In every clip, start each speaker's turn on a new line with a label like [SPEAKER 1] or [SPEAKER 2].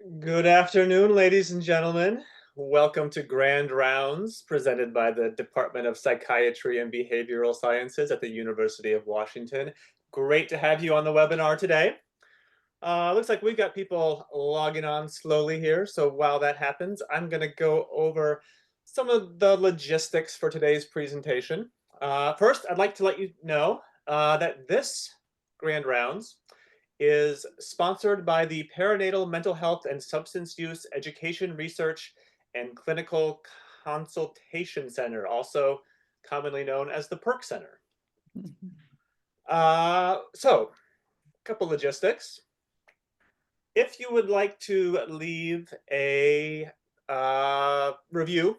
[SPEAKER 1] Good afternoon, ladies and gentlemen. Welcome to Grand Rounds, presented by the Department of Psychiatry and Behavioral Sciences at the University of Washington. Great to have you on the webinar today. Looks like we've got people logging on slowly here, so while that happens, I'm going to go over some of the logistics for today's presentation. First, I'd like to let you know that this Grand Rounds is sponsored by the Perinatal Mental Health and Substance Use Education Research and Clinical Consultation Center, also commonly known as the PERC Center. So, a couple logistics. If you would like to leave a review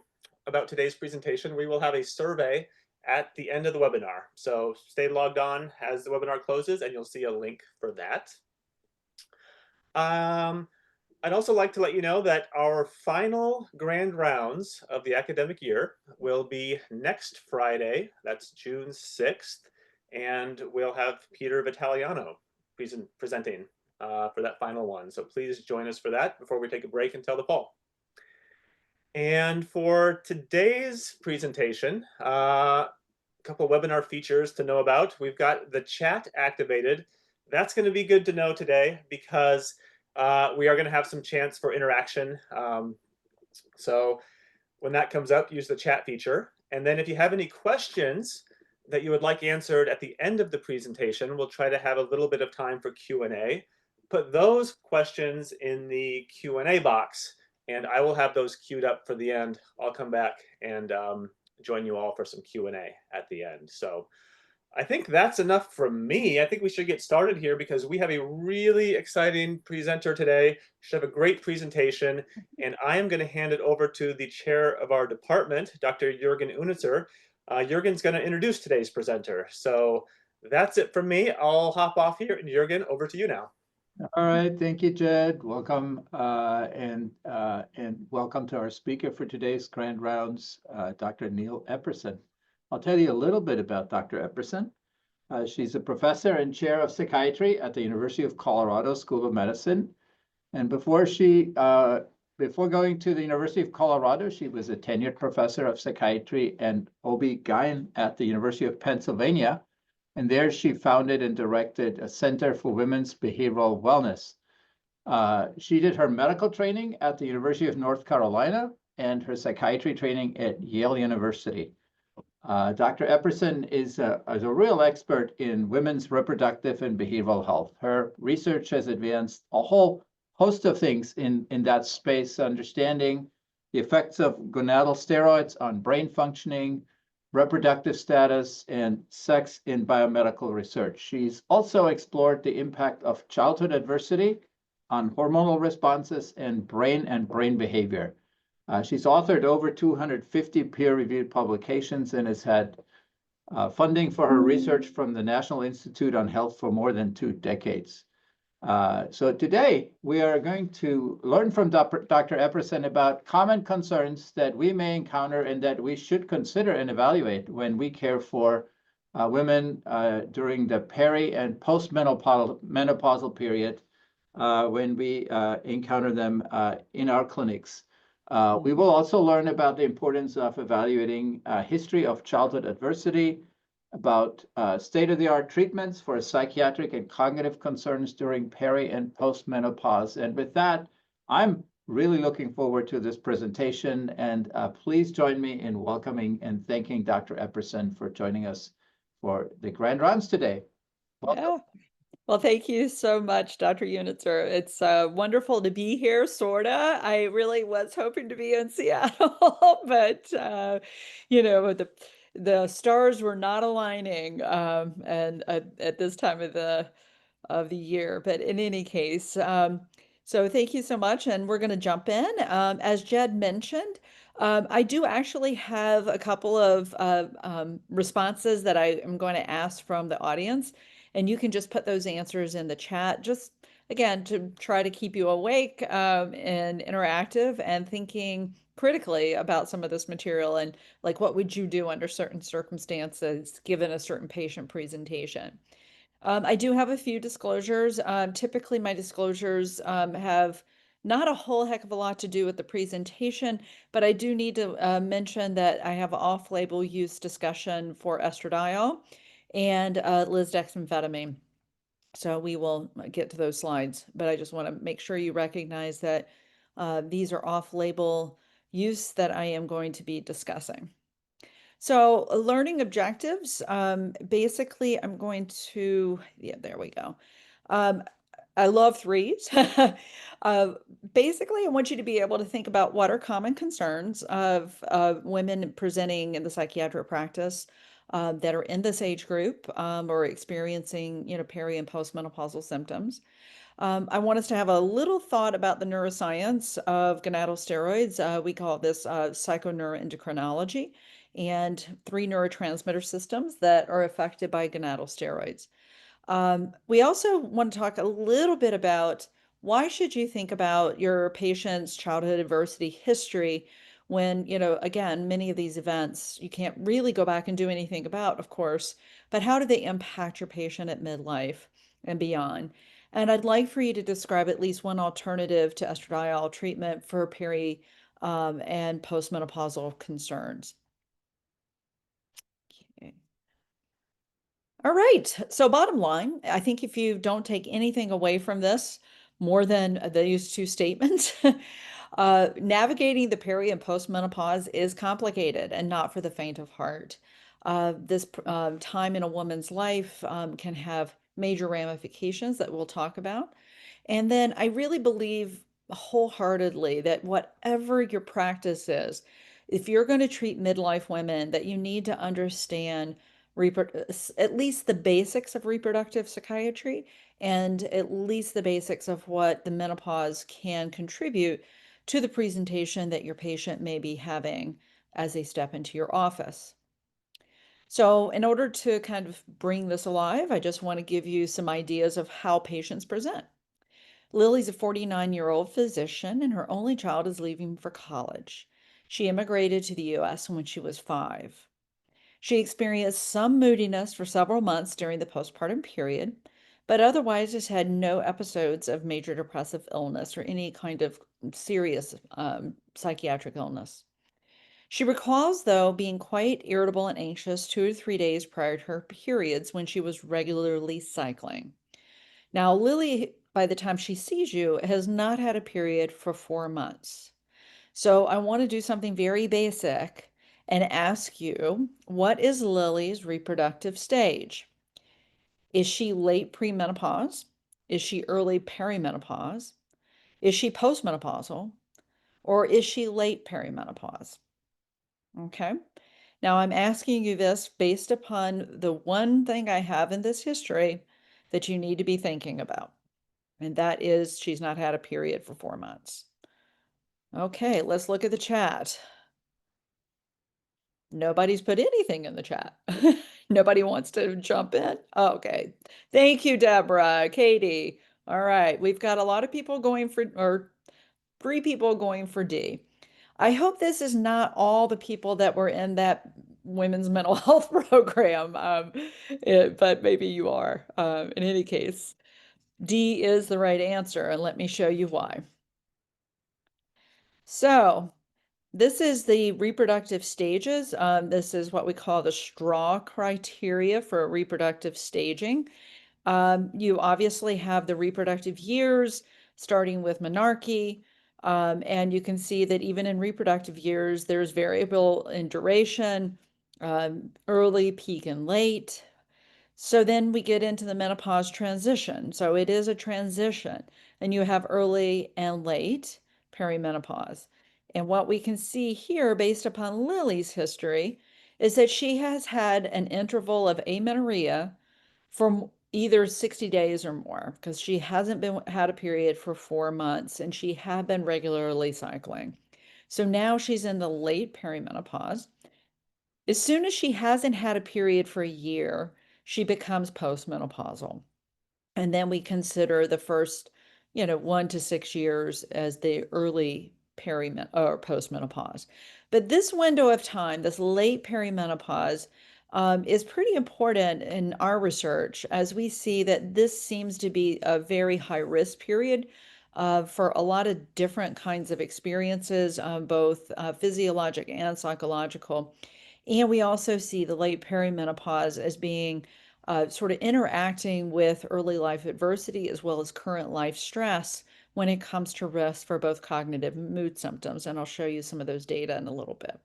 [SPEAKER 1] about today's presentation, we will have a survey at the end of the webinar. So stay logged on as the webinar closes and you'll see a link for that. I'd also like to let you know that our final grand rounds of the academic year will be next Friday, that's June 6th, and we'll have Peter Vitaliano presenting for that final one. So please join us for that before we take a break until the fall. And for today's presentation, a couple webinar features to know about. We've got the chat activated. That's going to be good to know today because we are going to have some chance for interaction. So when that comes up, use the chat feature. And then if you have any questions that you would like answered at the end of the presentation, we'll try to have a little bit of time for Q&A. Put those questions in the Q&A box, and I will have those queued up for the end. I'll come back and join you all for some Q&A at the end. So I think that's enough from me. I think we should get started here because we have a really exciting presenter today. We should have a great presentation, and I am going to hand it over to the chair of our department, Dr. Jürgen Unitzer. Jürgen's going to introduce today's presenter. So that's it from me. I'll hop off here, and Jürgen, over to you now.
[SPEAKER 2] All right, thank you, Jed. Welcome and welcome to our speaker for today's Grand Rounds, Dr. Neil Epperson. I'll tell you a little bit about Dr. Epperson. She's a professor and chair of psychiatry at the University of Colorado School of Medicine. And before going to the University of Colorado, she was a tenured professor of psychiatry and OB-GYN at the University of Pennsylvania. And there she founded and directed a Center for Women's Behavioral Wellness. She did her medical training at the University of North Carolina and her psychiatry training at Yale University. Dr. Epperson is a real expert in women's reproductive and behavioral health. Her research has advanced a whole host of things in that space, understanding the effects of gonadal steroids on brain functioning, reproductive status, and sex in biomedical research. She's also explored the impact of childhood adversity on hormonal responses and brain behavior. She's authored over 250 peer-reviewed publications and has had funding for her research from the National Institute on Health for more than 2 decades. So today, we are going to learn from Dr. Epperson about common concerns that we may encounter and that we should consider and evaluate when we care for women during the peri and postmenopausal period when we encounter them in our clinics. We will also learn about the importance of evaluating a history of childhood adversity, about state-of-the-art treatments for psychiatric and cognitive concerns during peri and postmenopause. And with that, I'm really looking forward to this presentation. And please join me in welcoming and thanking Dr. Epperson for joining us for the Grand Rounds today. Welcome.
[SPEAKER 3] Yeah. Well, thank you so much, Dr. Unitzer. It's wonderful to be here, sorta. I really was hoping to be in Seattle, but you know, the stars were not aligning, and at this time of the year. But in any case, so thank you so much, and we're going to jump in. As Jed mentioned, I do actually have a couple of responses that I am going to ask from the audience. And you can just put those answers in the chat, just again, to try to keep you awake and interactive and thinking critically about some of this material and like what would you do under certain circumstances given a certain patient presentation. I do have a few disclosures. Typically my disclosures have not a whole heck of a lot to do with the presentation, but I do need to mention that I have off-label use discussion for estradiol and lisdexamfetamine. So we will get to those slides, but I just want to make sure you recognize that these are off-label use that I am going to be discussing. So learning objectives, basically I'm going to, yeah, there we go. I love threes. Uh, Basically, I want you to be able to think about what are common concerns of women presenting in the psychiatric practice that are in this age group or experiencing, peri and postmenopausal symptoms. I want us to have a little thought about the neuroscience of gonadal steroids. We call this psychoneuroendocrinology, and three neurotransmitter systems that are affected by gonadal steroids. We also want to talk a little bit about why should you think about your patient's childhood adversity history when, again, many of these events you can't really go back and do anything about, of course, but how do they impact your patient at midlife and beyond? And I'd like for you to describe at least one alternative to estradiol treatment for peri and postmenopausal concerns. Okay. All right. So bottom line, I think if you don't take anything away from this more than these two statements, navigating the peri and postmenopause is complicated and not for the faint of heart. This time in a woman's life can have major ramifications that we'll talk about. And then I really believe wholeheartedly that whatever your practice is, if you're going to treat midlife women, that you need to understand at least the basics of reproductive psychiatry and at least the basics of what the menopause can contribute to the presentation that your patient may be having as they step into your office. So in order to kind of bring this alive, I just want to give you some ideas of how patients present. Lily's a 49-year-old physician, and her only child is leaving for college. She immigrated to the US when she was 5. She experienced some moodiness for several months during the postpartum period, but otherwise has had no episodes of major depressive illness or any kind of serious psychiatric illness. She recalls, though, being quite irritable and anxious 2 to 3 days prior to her periods when she was regularly cycling. Now, Lily, by the time she sees you, has not had a period for 4 months. So I want to do something very basic and ask you, what is Lily's reproductive stage? Is she late premenopause? Is she early perimenopause? Is she postmenopausal? Or is she late perimenopause? Okay. Now I'm asking you this based upon the one thing I have in this history that you need to be thinking about. And that is she's not had a period for 4 months. Okay, let's look at the chat. Nobody's put anything in the chat. Nobody wants to jump in? Okay. Thank you, Deborah, Katie. All right, we've got a lot of people going for, or 3 people going for D. I hope this is not all the people that were in that women's mental health program, but maybe you are. In any case, D is the right answer, and let me show you why. So, this is the reproductive stages. This is what we call the straw criteria for reproductive staging. You obviously have the reproductive years, starting with menarche, and you can see that even in reproductive years, there's variable in duration, early, peak, and late. So then we get into the menopause transition. So it is a transition, and you have early and late perimenopause. And what we can see here, based upon Lily's history, is that she has had an interval of amenorrhea for either 60 days or more, because she hasn't had a period for 4 months, and she had been regularly cycling. So now she's in the late perimenopause. As soon as she hasn't had a period for a year, she becomes postmenopausal. And then we consider the first, 1 to 6 years as the early or postmenopause. But this window of time, this late perimenopause, is pretty important in our research as we see that this seems to be a very high risk period for a lot of different kinds of experiences, both physiologic and psychological. And we also see the late perimenopause as being sort of interacting with early life adversity as well as current life stress when it comes to risk for both cognitive and mood symptoms. And I'll show you some of those data in a little bit.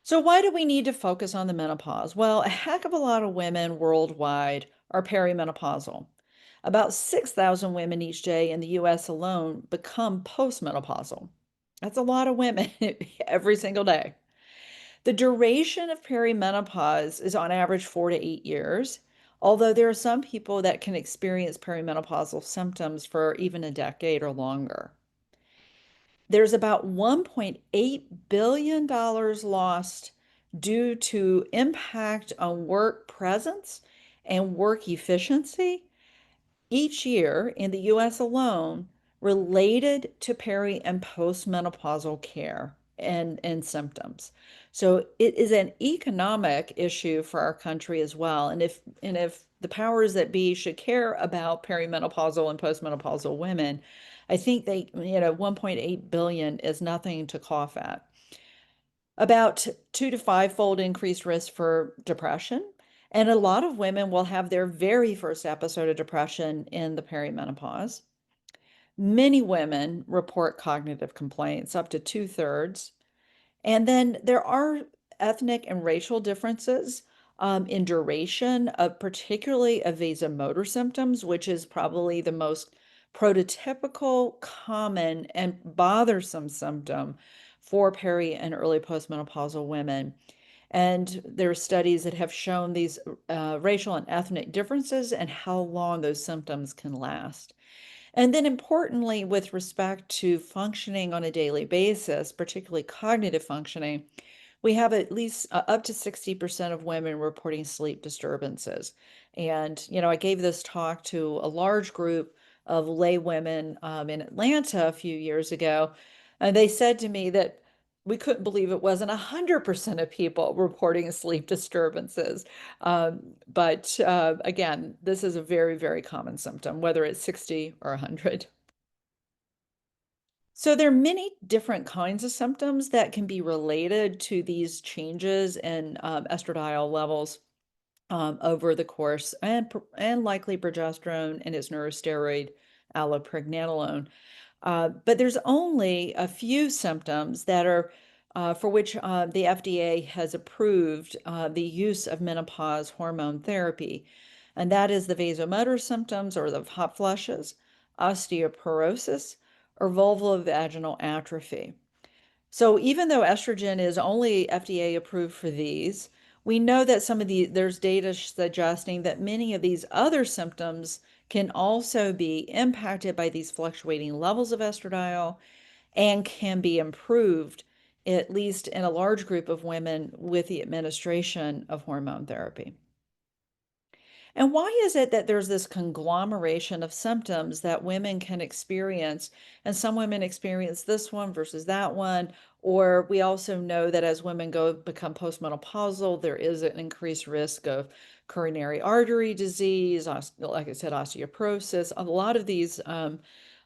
[SPEAKER 3] So, why do we need to focus on the menopause? Well, a heck of a lot of women worldwide are perimenopausal. About 6,000 women each day in the US alone become postmenopausal. That's a lot of women every single day. The duration of perimenopause is on average 4 to 8 years, although there are some people that can experience perimenopausal symptoms for even a decade or longer. There's about $1.8 billion lost due to impact on work presence and work efficiency each year in the US alone related to peri and postmenopausal care and symptoms. So it is an economic issue for our country as well. And if the powers that be should care about perimenopausal and postmenopausal women, I think 1.8 billion is nothing to cough at. About 2 to 5-fold increased risk for depression. And a lot of women will have their very first episode of depression in the perimenopause. Many women report cognitive complaints, up to 2/3. And then there are ethnic and racial differences in duration of particularly of vasomotor symptoms, which is probably the most prototypical, common, and bothersome symptom for peri and early postmenopausal women. And there are studies that have shown these racial and ethnic differences and how long those symptoms can last. And then importantly, with respect to functioning on a daily basis, particularly cognitive functioning, we have at least up to 60% of women reporting sleep disturbances. And, I gave this talk to a large group of lay women in Atlanta a few years ago, and they said to me that we couldn't believe it wasn't 100% of people reporting sleep disturbances. But again, this is a very, very common symptom, whether it's 60 or 100. So there are many different kinds of symptoms that can be related to these changes in estradiol levels over the course, and likely progesterone and its neurosteroid allopregnanolone. But there's only a few symptoms that are for which the FDA has approved the use of menopause hormone therapy, and that is the vasomotor symptoms or the hot flushes, osteoporosis, or vulvovaginal atrophy. So even though estrogen is only FDA approved for these, we know that there's data suggesting that many of these other symptoms can also be impacted by these fluctuating levels of estradiol and can be improved, at least in a large group of women, with the administration of hormone therapy. And why is it that there's this conglomeration of symptoms that women can experience? And some women experience this one versus that one. Or we also know that as women become postmenopausal, there is an increased risk of coronary artery disease, like I said, osteoporosis, a lot of these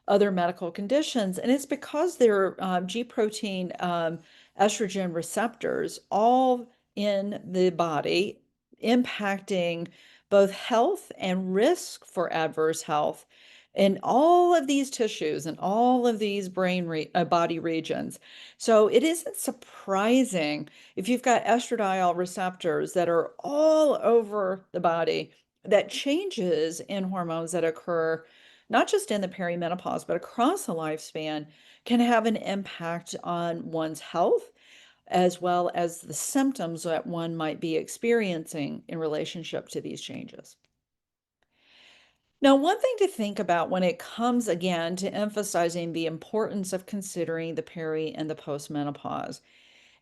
[SPEAKER 3] other medical conditions. And it's because they're G protein estrogen receptors all in the body impacting both health and risk for adverse health in all of these tissues and all of these body regions. So it isn't surprising if you've got estradiol receptors that are all over the body, that changes in hormones that occur not just in the perimenopause, but across the lifespan can have an impact on one's health as well as the symptoms that one might be experiencing in relationship to these changes. Now, one thing to think about when it comes again to emphasizing the importance of considering the peri and the postmenopause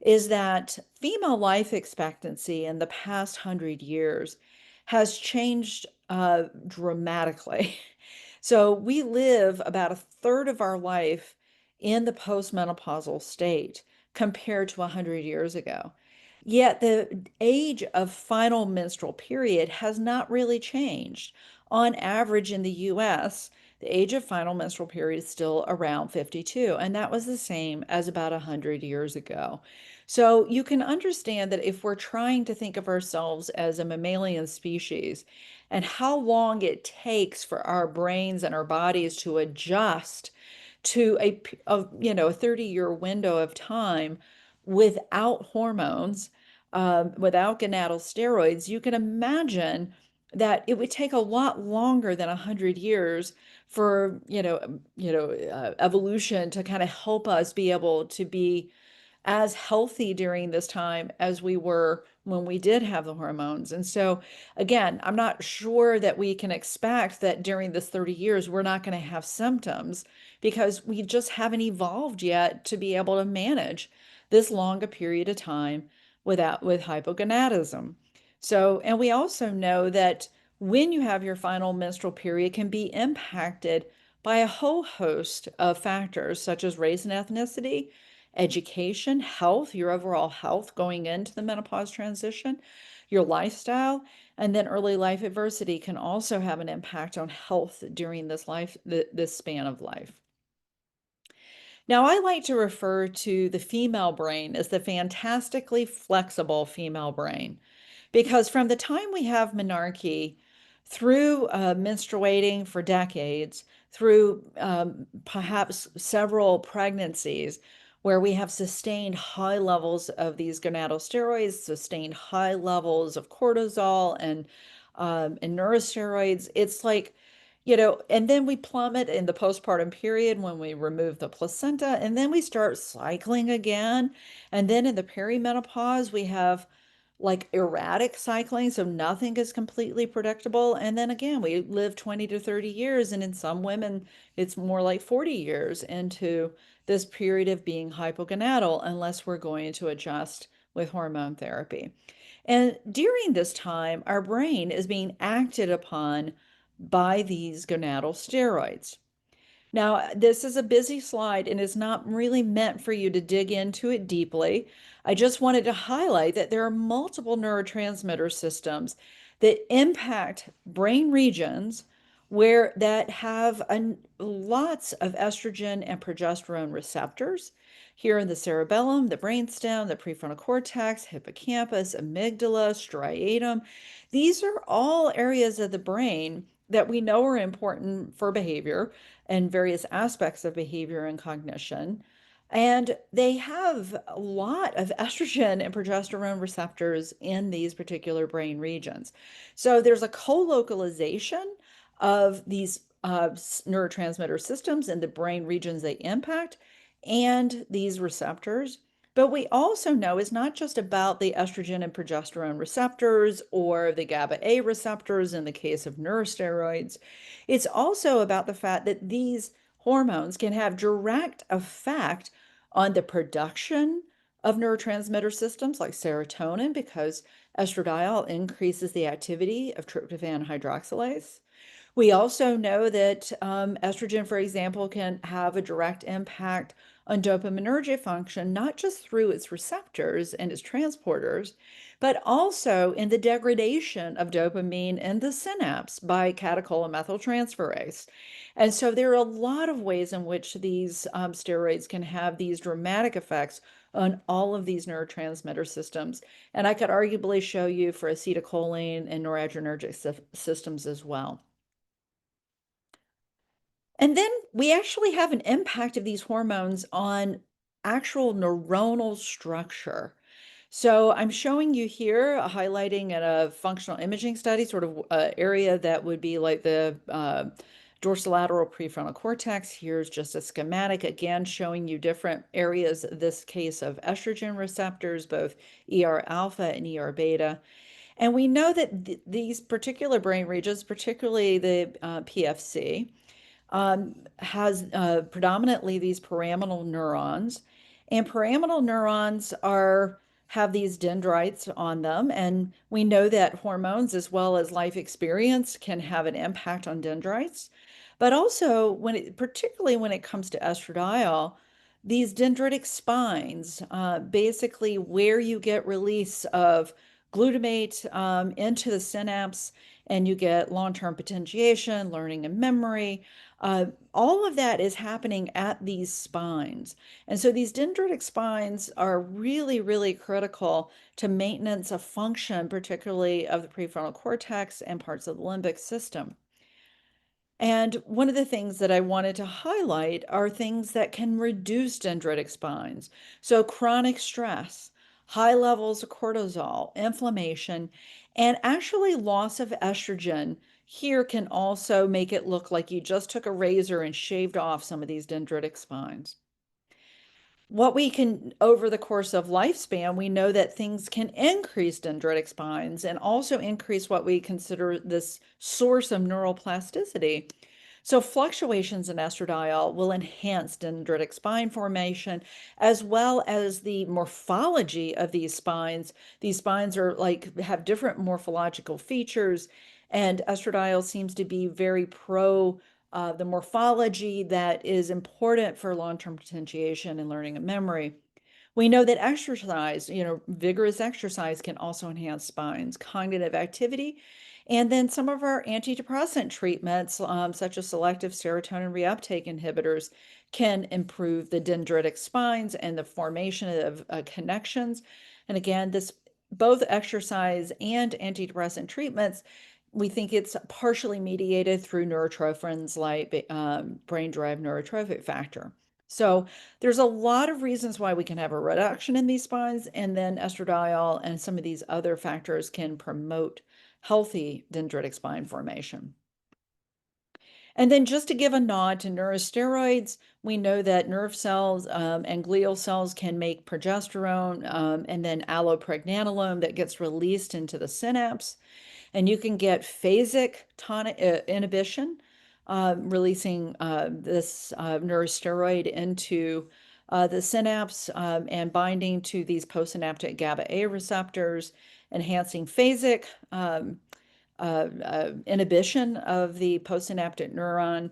[SPEAKER 3] is that female life expectancy in the past 100 years has changed dramatically. So we live about a third of our life in the postmenopausal state compared to 100 years ago. Yet the age of final menstrual period has not really changed. on average in the US, the age of final menstrual period is still around 52, and that was the same as about 100 years ago. So you can understand that if we're trying to think of ourselves as a mammalian species and how long it takes for our brains and our bodies to adjust to a 30-year window of time without hormones, without gonadal steroids, you can imagine that it would take a lot longer than 100 years for evolution to kind of help us be able to be as healthy during this time as we were when we did have the hormones. And so, again, I'm not sure that we can expect that during this 30 years we're not going to have symptoms because we just haven't evolved yet to be able to manage this long a period of time with hypogonadism. So, and we also know that when you have your final menstrual period can be impacted by a whole host of factors such as race and ethnicity, education, health, your overall health going into the menopause transition, your lifestyle, and then early life adversity can also have an impact on health during this span of life. Now, I like to refer to the female brain as the fantastically flexible female brain because from the time we have menarche through menstruating for decades, through perhaps several pregnancies, where we have sustained high levels of these gonadal steroids, sustained high levels of cortisol and neurosteroids, it's like, and then we plummet in the postpartum period when we remove the placenta, and then we start cycling again. And then in the perimenopause, we have like erratic cycling, so nothing is completely predictable. And then again, we live 20 to 30 years, and in some women, it's more like 40 years into this period of being hypogonadal, unless we're going to adjust with hormone therapy. And during this time, our brain is being acted upon by these gonadal steroids. Now, this is a busy slide and is not really meant for you to dig into it deeply. I just wanted to highlight that there are multiple neurotransmitter systems that impact brain regions where that have lots of estrogen and progesterone receptors. Here in the cerebellum, the brainstem, the prefrontal cortex, hippocampus, amygdala, striatum. These are all areas of the brain that we know are important for behavior and various aspects of behavior and cognition. And they have a lot of estrogen and progesterone receptors in these particular brain regions. So there's a co-localization of these neurotransmitter systems in the brain regions they impact and these receptors. But we also know it's not just about the estrogen and progesterone receptors or the GABA A receptors in the case of neurosteroids. It's also about the fact that these hormones can have direct effect on the production of neurotransmitter systems like serotonin because estradiol increases the activity of tryptophan hydroxylase. We also know that estrogen, for example, can have a direct impact on dopaminergic function, not just through its receptors and its transporters, but also in the degradation of dopamine in the synapse by catechol-methyltransferase. And so there are a lot of ways in which these steroids can have these dramatic effects on all of these neurotransmitter systems. And I could arguably show you for acetylcholine and noradrenergic systems as well. And then we actually have an impact of these hormones on actual neuronal structure. So I'm showing you here, highlighting in a functional imaging study, sort of area that would be like the dorsolateral prefrontal cortex. Here's just a schematic, again, showing you different areas, this case of estrogen receptors, both ER alpha and ER beta. And we know that these particular brain regions, particularly the PFC, has predominantly these pyramidal neurons, and pyramidal neurons have these dendrites on them, and we know that hormones as well as life experience can have an impact on dendrites. But also, particularly when it comes to estradiol, these dendritic spines, basically where you get release of glutamate into the synapse, and you get long-term potentiation, learning and memory. All of that is happening at these spines. And so these dendritic spines are really, really critical to maintenance of function, particularly of the prefrontal cortex and parts of the limbic system. And one of the things that I wanted to highlight are things that can reduce dendritic spines. So chronic stress, high levels of cortisol, inflammation, and actually loss of estrogen here can also make it look like you just took a razor and shaved off some of these dendritic spines. What we can, over the course of lifespan, we know that things can increase dendritic spines and also increase what we consider this source of neuroplasticity. So fluctuations in estradiol will enhance dendritic spine formation, as well as the morphology of these spines. These spines are like have different morphological features, and estradiol seems to be very pro the morphology that is important for long-term potentiation and learning and memory. We know that exercise, vigorous exercise can also enhance spines, cognitive activity, and then some of our antidepressant treatments, such as selective serotonin reuptake inhibitors, can improve the dendritic spines and the formation of connections. And again, this both exercise and antidepressant treatments, we think it's partially mediated through neurotrophins like brain-derived neurotrophic factor. So there's a lot of reasons why we can have a reduction in these spines, and then estradiol and some of these other factors can promote healthy dendritic spine formation. And then just to give a nod to neurosteroids, we know that nerve cells and glial cells can make progesterone and then allopregnanolone that gets released into the synapse. And you can get phasic tonic inhibition, releasing this neurosteroid into the synapse and binding to these postsynaptic GABA A receptors, enhancing phasic inhibition of the postsynaptic neuron.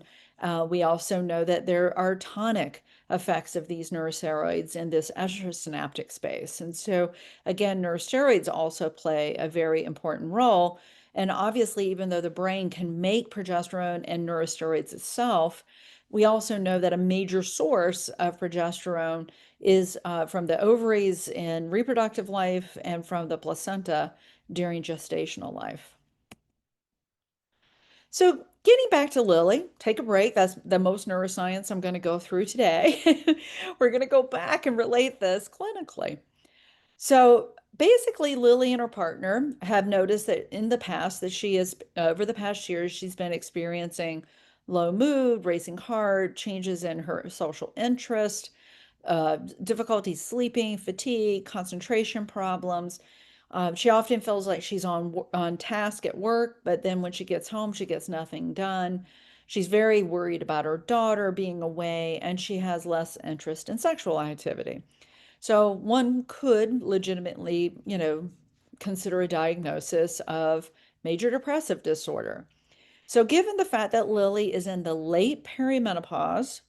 [SPEAKER 3] We also know that there are tonic effects of these neurosteroids in this extrasynaptic space. And so, again, neurosteroids also play a very important role. And obviously, even though the brain can make progesterone and neurosteroids itself, we also know that a major source of progesterone is from the ovaries in reproductive life and from the placenta during gestational life. So getting back to Lily, take a break. That's the most neuroscience I'm going to go through today. We're going to go back and relate this clinically. So basically, Lily and her partner have noticed that in the past that she is, over the past years, she's been experiencing low mood, racing heart, changes in her social interest, difficulty sleeping, fatigue, concentration problems. She often feels like she's on task at work, but then when she gets home, she gets nothing done. She's very worried about her daughter being away, and she has less interest in sexual activity. So one could legitimately, consider a diagnosis of major depressive disorder. So given the fact that Lily is in the late perimenopause,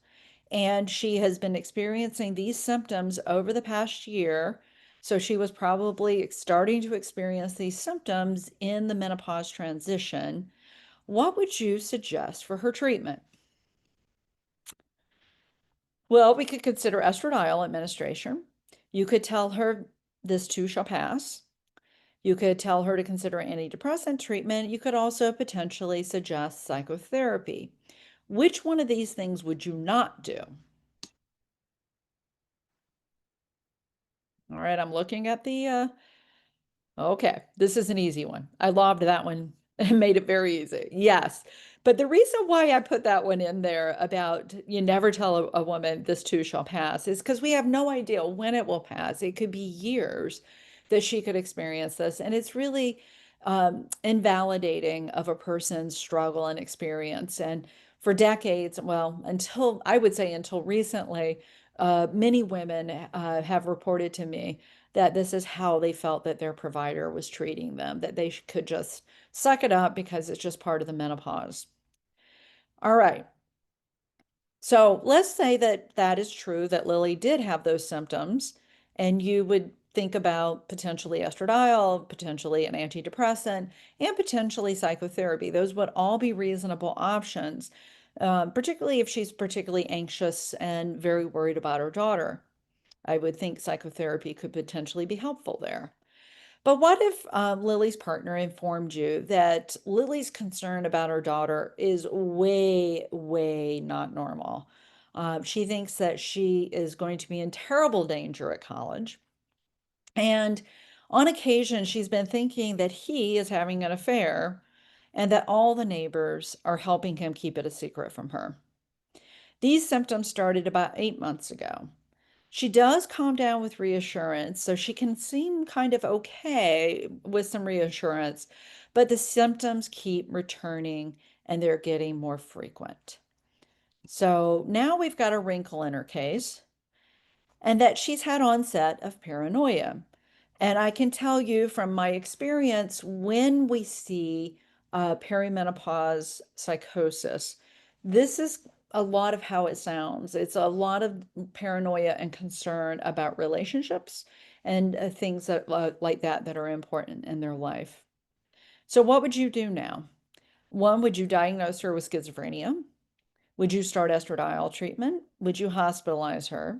[SPEAKER 3] and she has been experiencing these symptoms over the past year. So she was probably starting to experience these symptoms in the menopause transition. What would you suggest for her treatment? Well, we could consider estradiol administration. You could tell her this too shall pass. You could tell her to consider antidepressant treatment. You could also potentially suggest psychotherapy. Which one of these things would you not do? All right, I'm looking at the okay, this is an easy one. I loved that one and made it very easy. Yes. But the reason why I put that one in there about you never tell a woman this too shall pass is because we have no idea when it will pass. It could be years that she could experience this. And it's really invalidating of a person's struggle and experience. And for decades, well, until I would say until recently, many women have reported to me that this is how they felt that their provider was treating them, that they could just suck it up because it's just part of the menopause. All right. So let's say that that is true, that Lily did have those symptoms, and you would think about potentially estradiol, potentially an antidepressant, and potentially psychotherapy. Those would all be reasonable options, particularly if she's particularly anxious and very worried about her daughter. I would think psychotherapy could potentially be helpful there. But what if Lily's partner informed you that Lily's concern about her daughter is way, way not normal? She thinks that she is going to be in terrible danger at college. And on occasion, she's been thinking that he is having an affair and that all the neighbors are helping him keep it a secret from her. These symptoms started about 8 months ago. She does calm down with reassurance, so she can seem kind of okay with some reassurance, but the symptoms keep returning and they're getting more frequent. So now we've got a wrinkle in her case, and that she's had onset of paranoia. And I can tell you from my experience, when we see perimenopause psychosis, this is a lot of how it sounds. It's a lot of paranoia and concern about relationships and things that like that that are important in their life. So what would you do now? One, would you diagnose her with schizophrenia? Would you start estradiol treatment? Would you hospitalize her?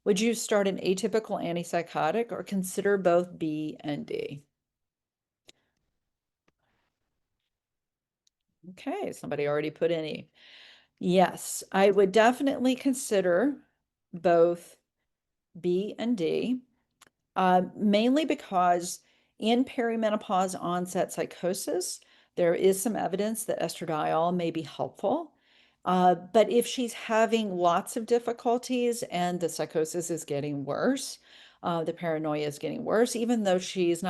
[SPEAKER 3] Would you start an atypical antipsychotic or consider both B and D? Okay, somebody already put any. Yes, I would definitely consider both B and D, mainly because in perimenopause onset psychosis, there is some evidence that estradiol may be helpful. But if she's having lots of difficulties and the psychosis is getting worse, the paranoia is getting worse, even though she's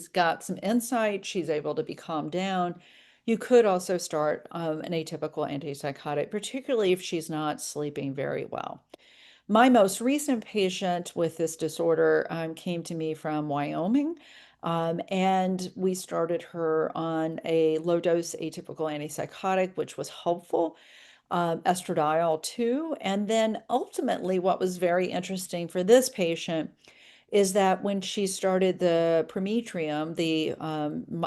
[SPEAKER 3] got some insight, she's able to be calmed down. You could also start an atypical antipsychotic, particularly if she's not sleeping very well. My most recent patient with this disorder came to me from Wyoming, and we started her on a low dose atypical antipsychotic, which was helpful, estradiol too. And then ultimately, what was very interesting for this patient is that when she started the Prometrium, the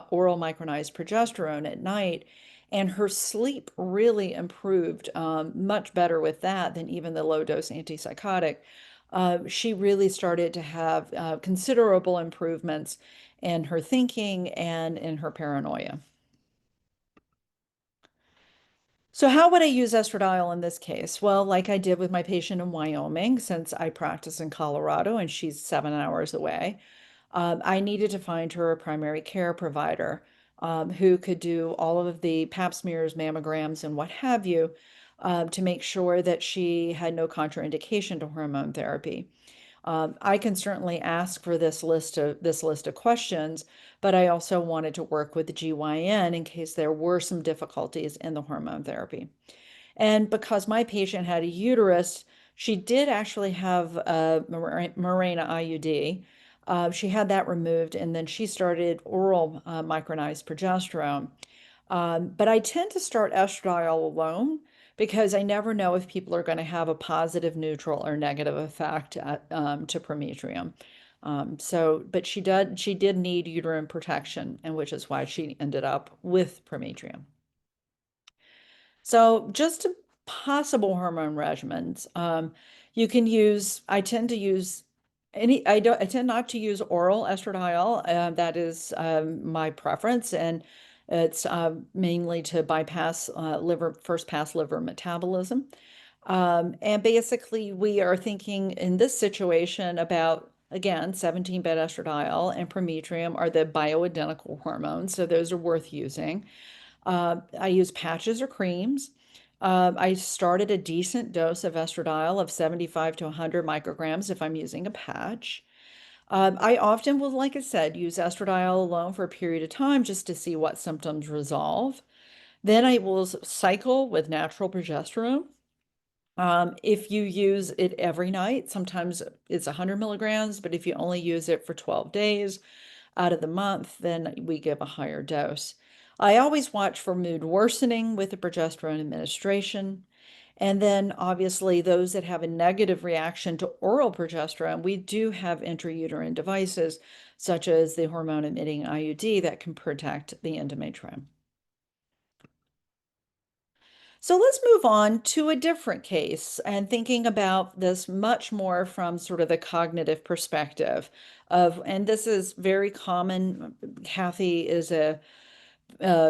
[SPEAKER 3] oral micronized progesterone at night, and her sleep really improved much better with that than even the low dose antipsychotic. She really started to have considerable improvements in her thinking and in her paranoia. So how would I use estradiol in this case? Well, like I did with my patient in Wyoming, since I practice in Colorado and she's 7 hours away, I needed to find her a primary care provider who could do all of the pap smears, mammograms, and what have you to make sure that she had no contraindication to hormone therapy. I can certainly ask for this list of questions, but I also wanted to work with the GYN in case there were some difficulties in the hormone therapy. And because my patient had a uterus, she did actually have a Mirena IUD. She had that removed, and then she started oral micronized progesterone. But I tend to start estradiol alone because I never know if people are going to have a positive, neutral, or negative effect to Prometrium. But she did need uterine protection, and which is why she ended up with Prometrium. So just possible hormone regimens. You can use, I tend to use I tend not to use oral estradiol. That is my preference. And it's mainly to bypass first pass liver metabolism. And basically we are thinking in this situation about, again, 17-beta estradiol and Prometrium are the bioidentical hormones. So those are worth using. I use patches or creams. I started a decent dose of estradiol of 75 to 100 micrograms if I'm using a patch. I often will, like I said, use estradiol alone for a period of time just to see what symptoms resolve. Then I will cycle with natural progesterone. If you use it every night, sometimes it's 100 milligrams, but if you only use it for 12 days out of the month, then we give a higher dose. I always watch for mood worsening with the progesterone administration. And then obviously those that have a negative reaction to oral progesterone, we do have intrauterine devices such as the hormone emitting IUD that can protect the endometrium. So let's move on to a different case and thinking about this much more from sort of the cognitive perspective of, and this is very common. Kathy is a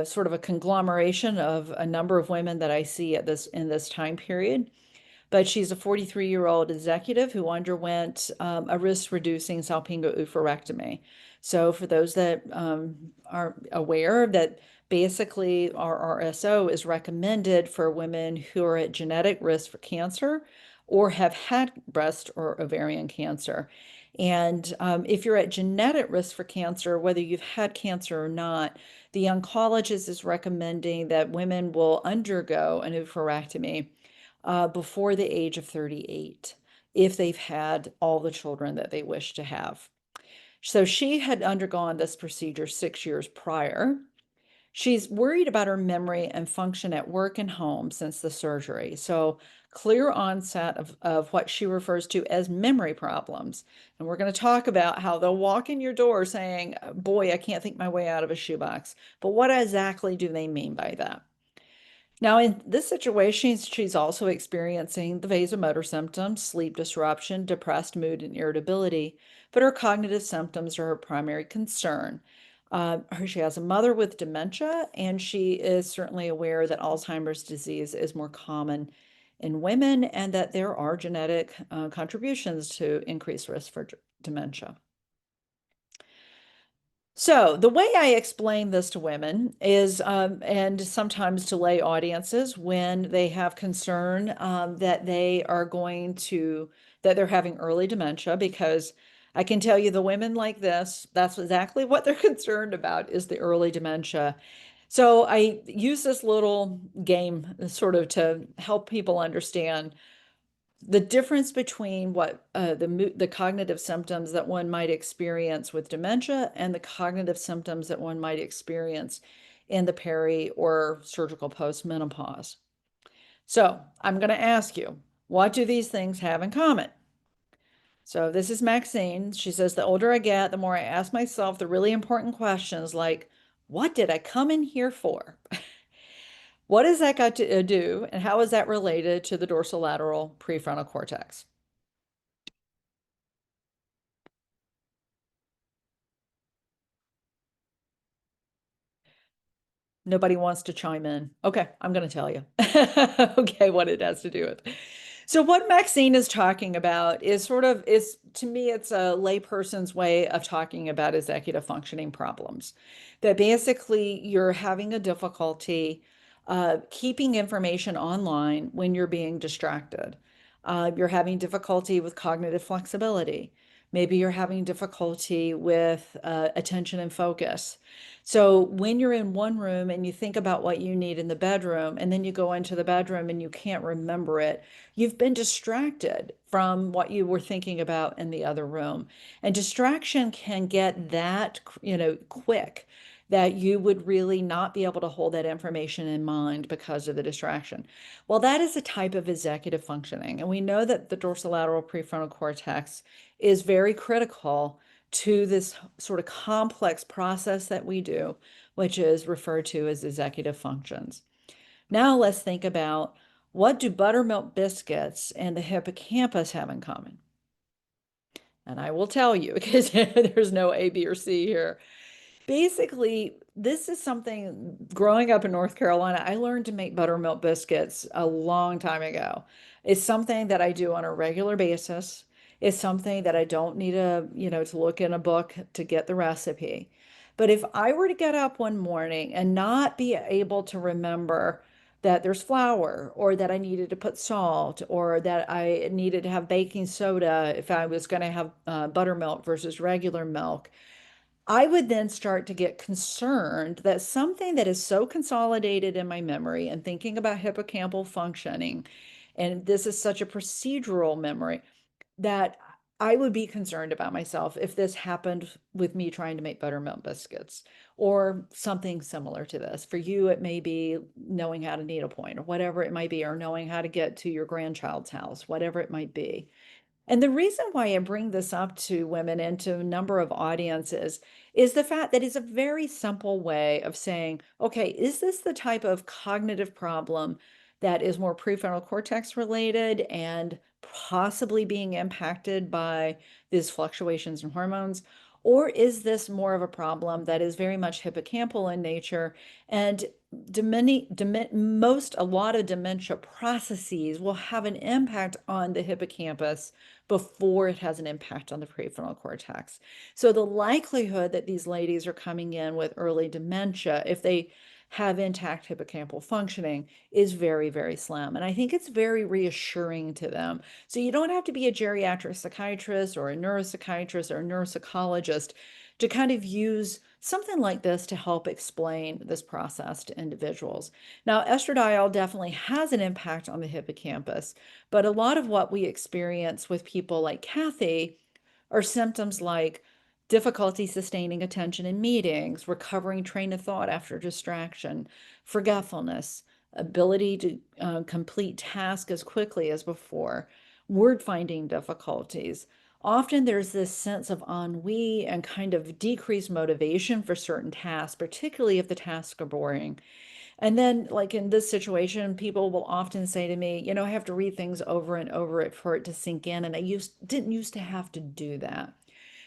[SPEAKER 3] sort of a conglomeration of a number of women that I see at this in this time period. But she's a 43-year-old executive who underwent a risk-reducing salpingo-oophorectomy. So for those that are aware that basically our RSO is recommended for women who are at genetic risk for cancer or have had breast or ovarian cancer. And if you're at genetic risk for cancer, whether you've had cancer or not, the oncologist is recommending that women will undergo an oophorectomy before the age of 38 if they've had all the children that they wish to have. So she had undergone this procedure 6 years prior. She's worried about her memory and function at work and home since the surgery. So clear onset of what she refers to as memory problems. And we're going to talk about how they'll walk in your door saying, boy, I can't think my way out of a shoebox. But what exactly do they mean by that? Now, in this situation, she's also experiencing the vasomotor symptoms, sleep disruption, depressed mood, and irritability, but her cognitive symptoms are her primary concern. She has a mother with dementia, and she is certainly aware that Alzheimer's disease is more common in women and that there are genetic contributions to increased risk for dementia. So the way I explain this to women is, and sometimes to lay audiences when they have concern that that they're having early dementia, because I can tell you the women like this, that's exactly what they're concerned about is the early dementia. So I use this little game sort of to help people understand the difference between what the cognitive symptoms that one might experience with dementia and the cognitive symptoms that one might experience in the peri or surgical postmenopause. So I'm going to ask you, what do these things have in common? So this is Maxine. She says, the older I get, the more I ask myself the really important questions like, what did I come in here for? What has that got to do, and how is that related to the dorsolateral prefrontal cortex? Nobody wants to chime in. Okay, I'm going to tell you. Okay, what it has to do with. So what Maxine is talking about is to me, it's a layperson's way of talking about executive functioning problems. That basically you're having a difficulty keeping information online when you're being distracted. You're having difficulty with cognitive flexibility. Maybe you're having difficulty with attention and focus. So when you're in one room and you think about what you need in the bedroom, and then you go into the bedroom and you can't remember it, you've been distracted from what you were thinking about in the other room. And distraction can get that, quick that you would really not be able to hold that information in mind because of the distraction. Well, that is a type of executive functioning. And we know that the dorsolateral prefrontal cortex is very critical to this sort of complex process that we do, which is referred to as executive functions. Now let's think about, what do buttermilk biscuits and the hippocampus have in common? And I will tell you, because there's no A, B, or C here. Basically, this is something, growing up in North Carolina, I learned to make buttermilk biscuits a long time ago. It's something that I do on a regular basis. It's something that I don't need to look in a book to get the recipe. But if I were to get up one morning and not be able to remember that there's flour, or that I needed to put salt, or that I needed to have baking soda if I was going to have buttermilk versus regular milk, I would then start to get concerned that something that is so consolidated in my memory, and thinking about hippocampal functioning, and this is such a procedural memory, that I would be concerned about myself if this happened with me trying to make buttermilk biscuits or something similar to this. For you, it may be knowing how to needlepoint or whatever it might be, or knowing how to get to your grandchild's house, whatever it might be. And the reason why I bring this up to women and to a number of audiences is the fact that it's a very simple way of saying, okay, is this the type of cognitive problem that is more prefrontal cortex related and possibly being impacted by these fluctuations in hormones? Or is this more of a problem that is very much hippocampal in nature and a lot of dementia processes will have an impact on the hippocampus before it has an impact on the prefrontal cortex. So the likelihood that these ladies are coming in with early dementia, if they have intact hippocampal functioning, is very, very slim. And I think it's very reassuring to them. So you don't have to be a geriatric psychiatrist or a neuropsychiatrist or a neuropsychologist to kind of use something like this to help explain this process to individuals. Now, estradiol definitely has an impact on the hippocampus, but a lot of what we experience with people like Kathy are symptoms like difficulty sustaining attention in meetings, recovering train of thought after distraction, forgetfulness, ability to complete tasks as quickly as before, word finding difficulties. Often there's this sense of ennui and kind of decreased motivation for certain tasks, particularly if the tasks are boring. And then, like in this situation, people will often say to me, you know, I have to read things over and over it for it to sink in, and didn't used to have to do that.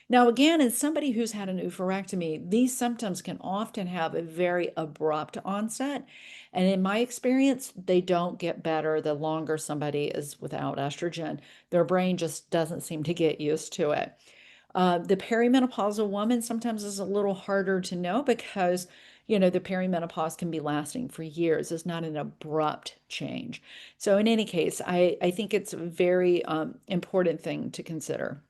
[SPEAKER 3] Now, again, in somebody who's had an oophorectomy, these symptoms can often have a very abrupt onset. And in my experience, they don't get better the longer somebody is without estrogen. Their brain just doesn't seem to get used to it. The perimenopausal woman sometimes is a little harder to know because, you know, the perimenopause can be lasting for years. It's not an abrupt change. So in any case, I think it's a very important thing to consider,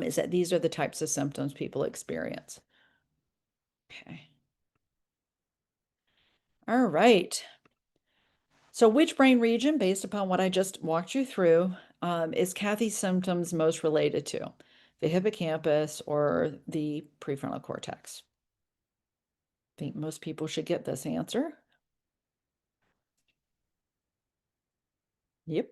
[SPEAKER 3] is that these are the types of symptoms people experience. Okay. All right. So which brain region, based upon what I just walked you through, is Kathy's symptoms most related to? The hippocampus or the prefrontal cortex? I think most people should get this answer. Yep.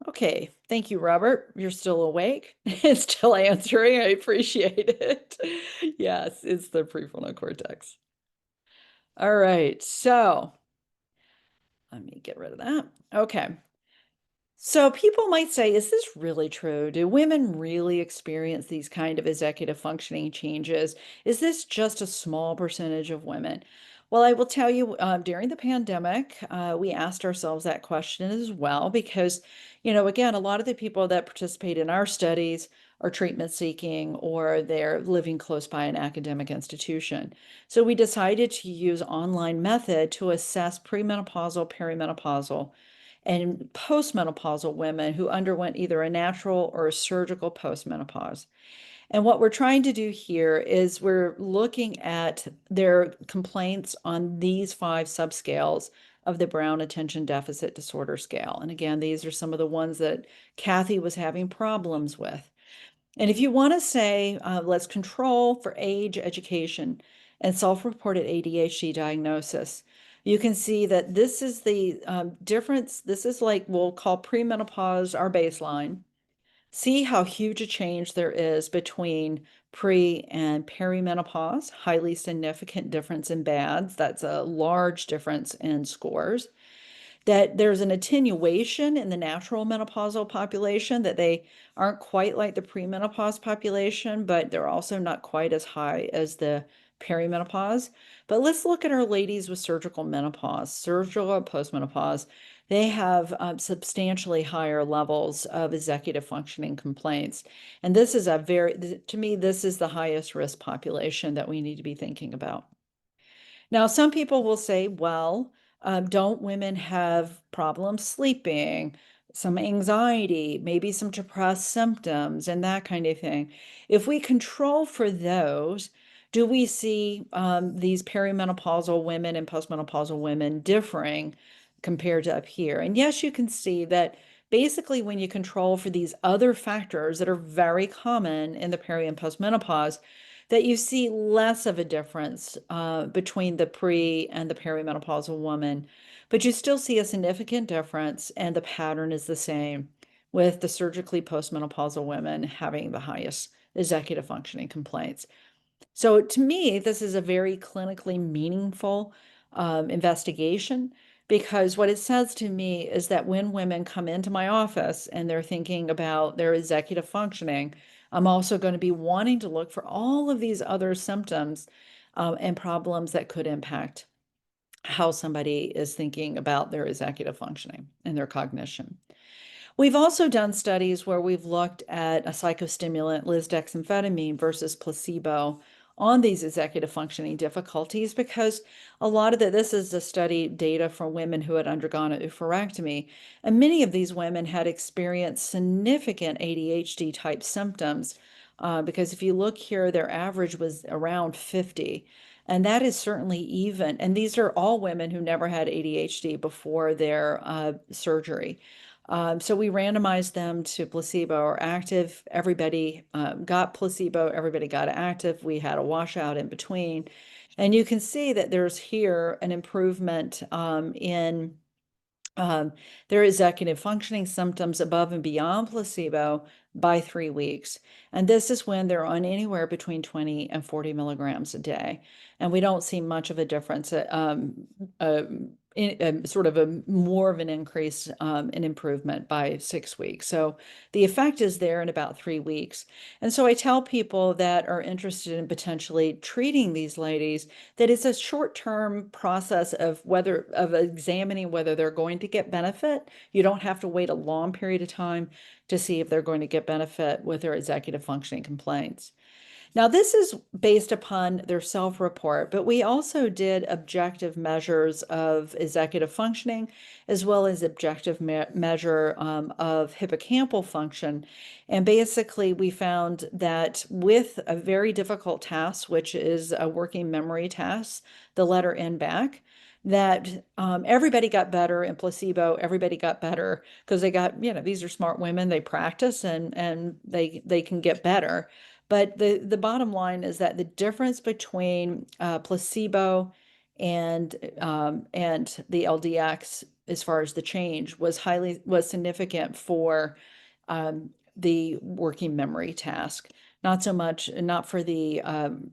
[SPEAKER 3] Okay. Thank you, Robert. You're still awake and still answering. I appreciate it. Yes, it's the prefrontal cortex. All right. So let me get rid of that. Okay. So people might say, is this really true? Do women really experience these kind of executive functioning changes? Is this just a small percentage of women? Well, I will tell you, during the pandemic, we asked ourselves that question as well, because, you know, again, a lot of the people that participate in our studies are treatment seeking or they're living close by an academic institution. So we decided to use online method to assess premenopausal, perimenopausal, and postmenopausal women who underwent either a natural or a surgical postmenopause. And what we're trying to do here is we're looking at their complaints on these 5 subscales of the Brown Attention Deficit Disorder Scale. And again, these are some of the ones that Kathy was having problems with. And if you want to say, let's control for age, education, and self-reported ADHD diagnosis, you can see that this is the difference. This is like we'll call premenopause our baseline. See how huge a change there is between pre and perimenopause, highly significant difference in BADS. That's a large difference in scores. That there's an attenuation in the natural menopausal population, that they aren't quite like the premenopause population, but they're also not quite as high as the perimenopause. But let's look at our ladies with surgical menopause, surgical postmenopause. They have substantially higher levels of executive functioning complaints. And this is to me, this is the highest risk population that we need to be thinking about. Now, some people will say, well, don't women have problems sleeping, some anxiety, maybe some depressed symptoms, and that kind of thing? If we control for those, do we see these perimenopausal women and postmenopausal women differing compared to up here? And yes, you can see that basically when you control for these other factors that are very common in the peri and postmenopause, that you see less of a difference between the pre and the perimenopausal woman, but you still see a significant difference, and the pattern is the same, with the surgically postmenopausal women having the highest executive functioning complaints. So to me, this is a very clinically meaningful investigation, because what it says to me is that when women come into my office and they're thinking about their executive functioning, I'm also going to be wanting to look for all of these other symptoms and problems that could impact how somebody is thinking about their executive functioning and their cognition. We've also done studies where we've looked at a psychostimulant, lisdexamfetamine, versus placebo on these executive functioning difficulties, because a lot of this is the study data from women who had undergone a oophorectomy, and many of these women had experienced significant ADHD type symptoms, because if you look here, their average was around 50. And that is certainly even, and these are all women who never had ADHD before their surgery. So we randomized them to placebo or active. Everybody got placebo, everybody got active. We had a washout in between. And you can see that there's here an improvement in um, their executive functioning symptoms above and beyond placebo by 3 weeks. And this is when they're on anywhere between 20 and 40 milligrams a day. And we don't see much of a difference, sort of a more of an increase in improvement by 6 weeks. So the effect is there in about 3 weeks. And so I tell people that are interested in potentially treating these ladies that it's a short-term process of examining whether they're going to get benefit. You don't have to wait a long period of time to see if they're going to get benefit with their executive functioning complaints. Now, this is based upon their self-report, but we also did objective measures of executive functioning, as well as objective measure of hippocampal function. And basically, we found that with a very difficult task, which is a working memory task, the letter N back, that everybody got better, in placebo, everybody got better because they got, these are smart women, they practice and they can get better. But the bottom line is that the difference between placebo and the LDX, as far as the change, was significant for the working memory task. Not so much, not for the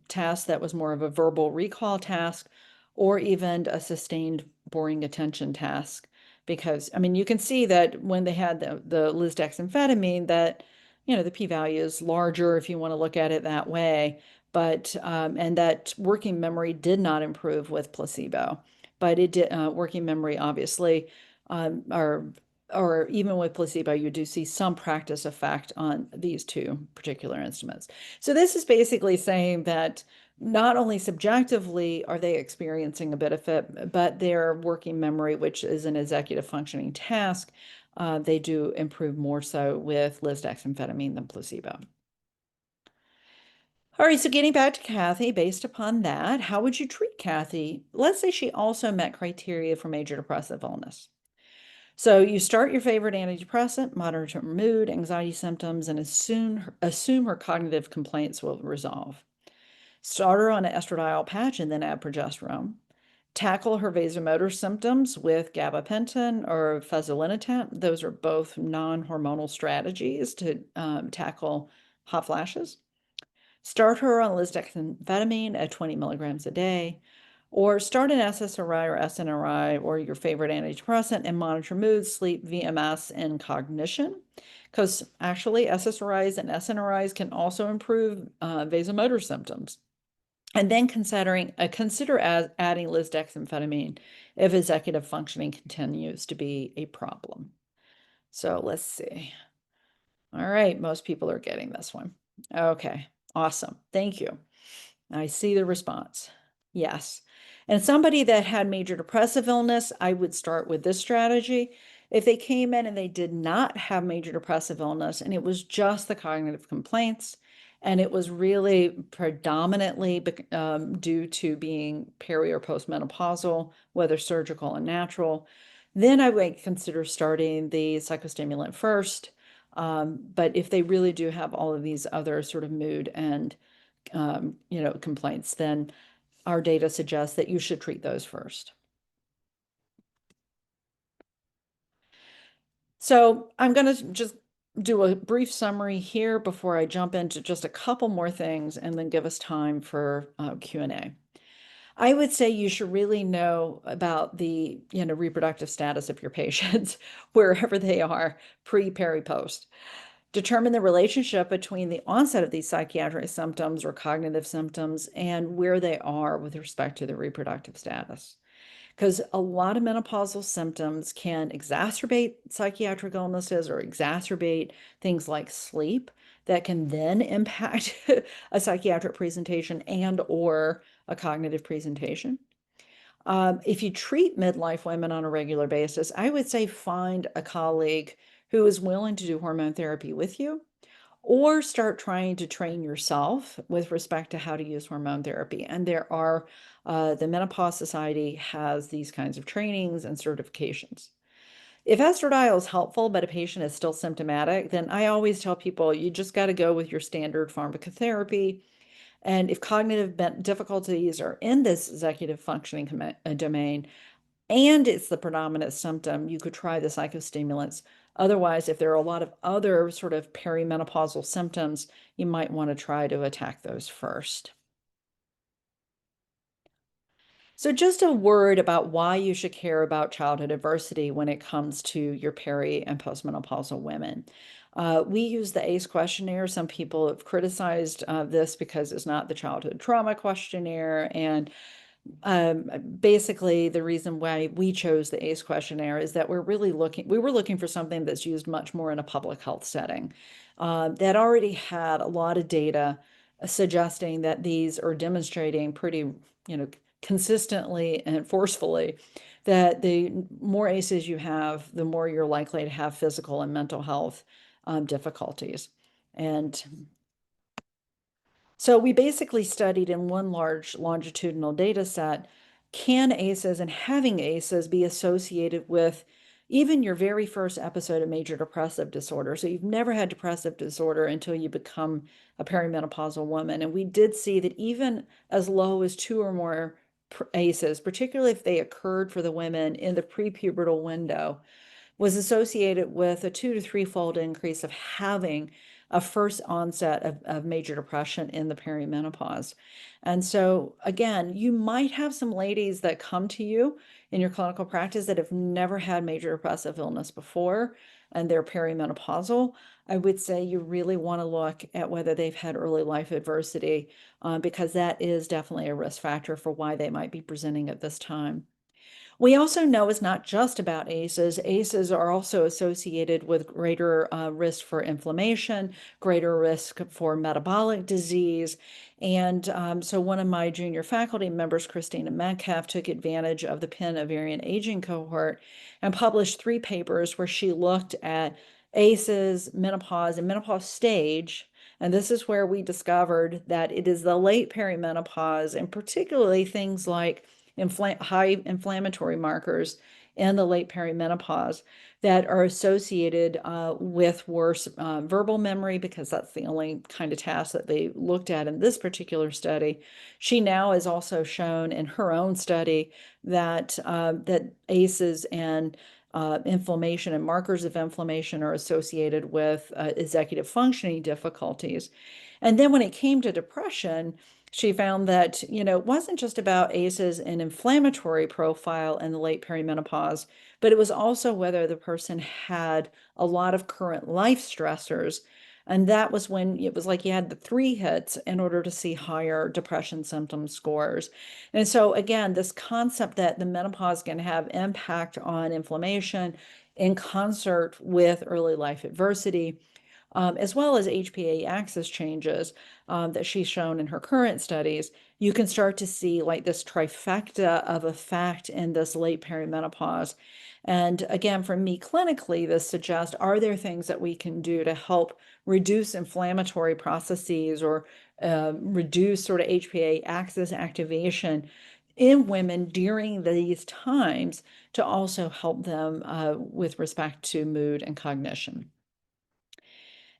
[SPEAKER 3] task that was more of a verbal recall task, or even a sustained boring attention task. Because, I mean, you can see that when they had the lisdexamfetamine, that the p-value is larger if you want to look at it that way, but and that working memory did not improve with placebo, but it did. Working memory, obviously, or even with placebo, you do see some practice effect on these two particular instruments. So this is basically saying that not only subjectively are they experiencing a benefit, but their working memory, which is an executive functioning task, they do improve more so with lisdexamfetamine than placebo. All right, so getting back to Kathy, based upon that, how would you treat Kathy? Let's say she also met criteria for major depressive illness. So you start your favorite antidepressant, monitor her mood, anxiety symptoms, and assume her cognitive complaints will resolve. Start her on an estradiol patch and then add progesterone. Tackle her vasomotor symptoms with gabapentin or fezolinetant. Those are both non-hormonal strategies to tackle hot flashes. Start her on lisdexamfetamine at 20 milligrams a day, or start an SSRI or SNRI or your favorite antidepressant and monitor mood, sleep, VMS, and cognition. Because actually, SSRIs and SNRIs can also improve vasomotor symptoms. And then consider adding lisdexamfetamine if executive functioning continues to be a problem. So let's see. All right, most people are getting this one. Okay, awesome. Thank you. I see the response. Yes. And somebody that had major depressive illness, I would start with this strategy. If they came in and they did not have major depressive illness and it was just the cognitive complaints, and it was really predominantly due to being peri or postmenopausal, whether surgical and natural, then I would consider starting the psychostimulant first. But if they really do have all of these other sort of mood and complaints, then our data suggests that you should treat those first. So I'm going to just do a brief summary here before I jump into just a couple more things and then give us time for Q&A. I would say you should really know about the reproductive status of your patients wherever they are, pre, peri, post. Determine the relationship between the onset of these psychiatric symptoms or cognitive symptoms and where they are with respect to the reproductive status. Because a lot of menopausal symptoms can exacerbate psychiatric illnesses or exacerbate things like sleep that can then impact a psychiatric presentation and or a cognitive presentation. If you treat midlife women on a regular basis, I would say find a colleague who is willing to do hormone therapy with you, or start trying to train yourself with respect to how to use hormone therapy. And there are, the Menopause Society has these kinds of trainings and certifications. If estradiol is helpful, but a patient is still symptomatic, then I always tell people you just got to go with your standard pharmacotherapy. And if cognitive difficulties are in this executive functioning domain, and it's the predominant symptom, you could try the psychostimulants. Otherwise, if there are a lot of other sort of perimenopausal symptoms, you might want to try to attack those first. So just a word about why you should care about childhood adversity when it comes to your peri and postmenopausal women. We use the ACE questionnaire. Some people have criticized this because it's not the childhood trauma questionnaire, and basically the reason why we chose the ACE questionnaire is that we were looking for something that's used much more in a public health setting that already had a lot of data suggesting that these are demonstrating pretty, consistently and forcefully that the more ACEs you have, the more you're likely to have physical and mental health difficulties. And so we basically studied in one large longitudinal data set, can ACEs and having ACEs be associated with even your very first episode of major depressive disorder? So you've never had depressive disorder until you become a perimenopausal woman. And we did see that even as low as 2 or more ACEs, particularly if they occurred for the women in the prepubertal window, was associated with a 2 to 3-fold increase of having a first onset of major depression in the perimenopause. And so, again, you might have some ladies that come to you in your clinical practice that have never had major depressive illness before, and they're perimenopausal. I would say you really want to look at whether they've had early life adversity, because that is definitely a risk factor for why they might be presenting at this time. We also know it's not just about ACEs. ACEs are also associated with greater risk for inflammation, greater risk for metabolic disease. And so one of my junior faculty members, Christina Metcalf, took advantage of the Penn Ovarian Aging Cohort and published 3 papers where she looked at ACEs, menopause, and menopause stage. And this is where we discovered that it is the late perimenopause, and particularly things like high inflammatory markers in the late perimenopause that are associated with worse verbal memory, because that's the only kind of task that they looked at in this particular study. She now has also shown in her own study that that ACEs and inflammation and markers of inflammation are associated with executive functioning difficulties. And then when it came to depression, she found that, it wasn't just about ACEs and inflammatory profile in the late perimenopause, but it was also whether the person had a lot of current life stressors. And that was when it was like you had the 3 hits in order to see higher depression symptom scores. And so again, this concept that the menopause can have impact on inflammation in concert with early life adversity, as well as HPA axis changes that she's shown in her current studies, you can start to see like this trifecta of effect in this late perimenopause. And again, for me clinically, this suggests, are there things that we can do to help reduce inflammatory processes or reduce sort of HPA axis activation in women during these times to also help them with respect to mood and cognition.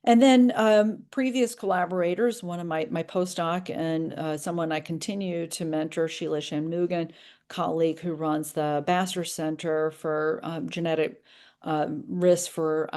[SPEAKER 3] And then previous collaborators, one of my postdoc and someone I continue to mentor, Sheila Shanmugam, colleague who runs the Bassler Center for Genetic Risk for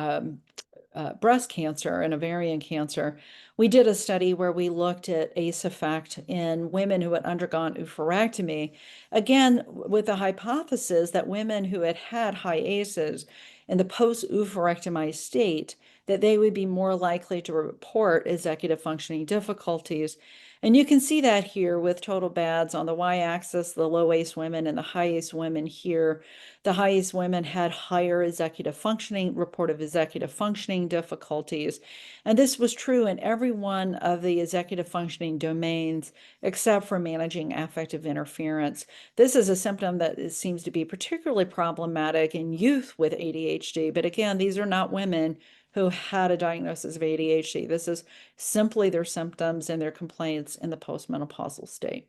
[SPEAKER 3] breast cancer and ovarian cancer, we did a study where we looked at ACE effect in women who had undergone oophorectomy, again, with the hypothesis that women who had had high ACEs in the post-oophorectomy state, that they would be more likely to report executive functioning difficulties. And you can see that here with total BADS on the y-axis, the low ACE women and the high ACE women here. The high ACE women had higher executive functioning, reported executive functioning difficulties. And this was true in every one of the executive functioning domains, except for managing affective interference. This is a symptom that seems to be particularly problematic in youth with ADHD. But again, these are not women who had a diagnosis of ADHD. This is simply their symptoms and their complaints in the postmenopausal state.